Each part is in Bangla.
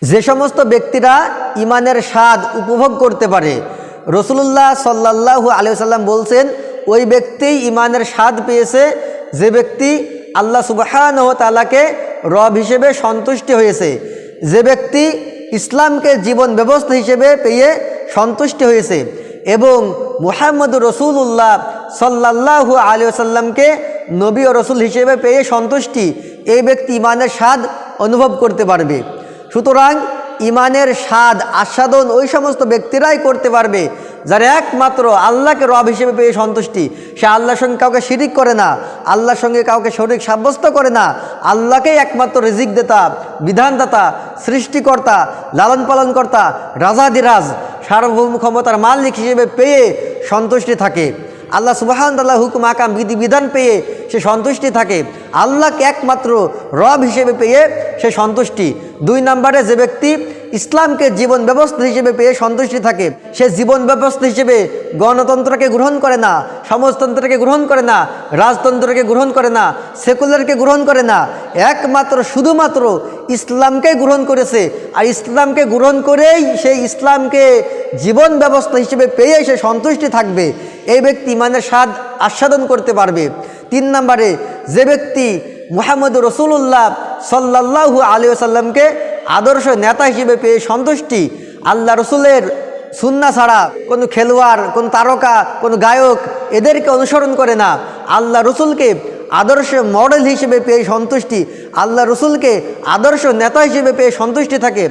যে সমস্ত ব্যক্তিরা ইমানের স্বাদ উপভোগ করতে পারে, রাসূলুল্লাহ সাল্লাল্লাহু আলাইহি ওয়াসাল্লাম বলছেন, ওই ব্যক্তি ইমানের স্বাদ পেয়েছে যে ব্যক্তি আল্লাহ সুবহানাহু ওয়া তাআলাকে রব হিসেবে সন্তুষ্টি হয়েছে, যে ব্যক্তি ইসলামকে জীবন ব্যবস্থা হিসেবে পেয়ে সন্তুষ্টি হয়েছে এবং মুহাম্মদুর রাসূলুল্লাহ সাল্লাল্লাহু আলাইহি ওয়াসাল্লামকে নবী ও রসুল হিসেবে পেয়ে সন্তুষ্টি, এই ব্যক্তি ইমানের স্বাদ অনুভব করতে পারবে। সুতরাং ইমানের স্বাদ আস্বাদন ওই সমস্ত ব্যক্তিরাই করতে পারবে যারা একমাত্র আল্লাহকে রব হিসেবে পেয়ে সন্তুষ্টি। সে আল্লাহর সঙ্গে কাউকে শিরিক করে না, আল্লাহর সঙ্গে কাউকে শরীক সাব্যস্ত করে না, আল্লাহকেই একমাত্র রিজিক দাতা, বিধানদাতা, সৃষ্টিকর্তা, লালন পালনকর্তা, রাজাধিরাজ, সার্বভৌম ক্ষমতার মালিক হিসেবে পেয়ে সন্তুষ্টি থাকে। আল্লাহ সুবহানাহু ওয়া তাআলা হুকুম আকাম বিধিবিধান পেয়ে সে সন্তুষ্টি থাকে, আল্লাহকে একমাত্র রব হিসেবে পেয়ে সে সন্তুষ্টি। 2 নম্বরে যে ব্যক্তি ইসলামকে জীবন ব্যবস্থা হিসেবে পেয়ে সন্তুষ্টি থাকে, সে জীবন ব্যবস্থা হিসেবে গণতন্ত্রকে গ্রহণ করে না, সমাজতন্ত্রকে গ্রহণ করে না, রাজতন্ত্রকে গ্রহণ করে না, সেকুলারকে গ্রহণ করে না, একমাত্র শুধুমাত্র ইসলামকে গ্রহণ করেছে। আর ইসলামকে গ্রহণ করেই সেই ইসলামকে জীবন ব্যবস্থা হিসেবে পেয়ে সে সন্তুষ্টি থাকবে। এই ব্যক্তি ইমানের স্বাদ আস্বাদন করতে পারবে। 3 নম্বরে যে ব্যক্তি মুহাম্মদুর রাসূলুল্লাহ সাল্লাল্লাহু আলাইহি ওয়াসাল্লামকে আদর্শ নেতা হিসেবে পেয়ে সন্তুষ্টি, আল্লাহ রসুলের সুন্নাহ ছাড়া কোনো খেলোয়াড়, কোনো তারকা, কোনো গায়ক এদেরকে অনুসরণ করে না, আল্লাহ রসুলকে আদর্শ মডেল হিসেবে পেয়ে সন্তুষ্টি, আল্লাহ রসুলকে আদর্শ নেতা হিসেবে পেয়ে সন্তুষ্টি থাকে।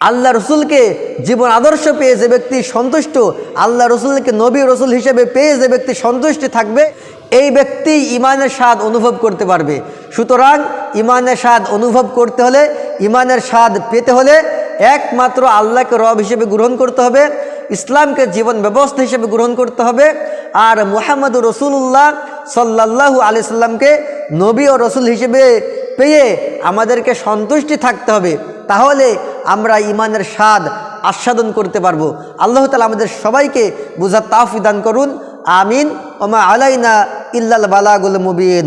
আল্লাহ রসুলকে জীবন আদর্শ পেয়ে যে ব্যক্তি সন্তুষ্ট, আল্লাহ রসুলকে নবী রসুল হিসেবে পেয়ে যে ব্যক্তি সন্তুষ্টি থাকবে, এই ব্যক্তি ইমানের স্বাদ অনুভব করতে পারবে। সুতরাং ইমানের স্বাদ অনুভব করতে হলে, ইমানের স্বাদ পেতে হলে একমাত্র আল্লাহকে রব হিসেবে গ্রহণ করতে হবে, ইসলামকে জীবন ব্যবস্থা হিসেবে গ্রহণ করতে হবে, আর মুহাম্মদুর রাসূলুল্লাহ সাল্লাল্লাহু আলাইহি সাল্লামকে নবী ও রসুল হিসেবে পেয়ে আমাদেরকে সন্তুষ্টি থাকতে হবে। তাহলে আমরা ইমানের স্বাদ আস্বাদন করতে পারবো। আল্লাহ তাআলা আমাদের সবাইকে বুঝার তৌফিক দান করুন। আমিন। ওয়া মা আলাইনা ইল্লাল বালাগুল মুবিন।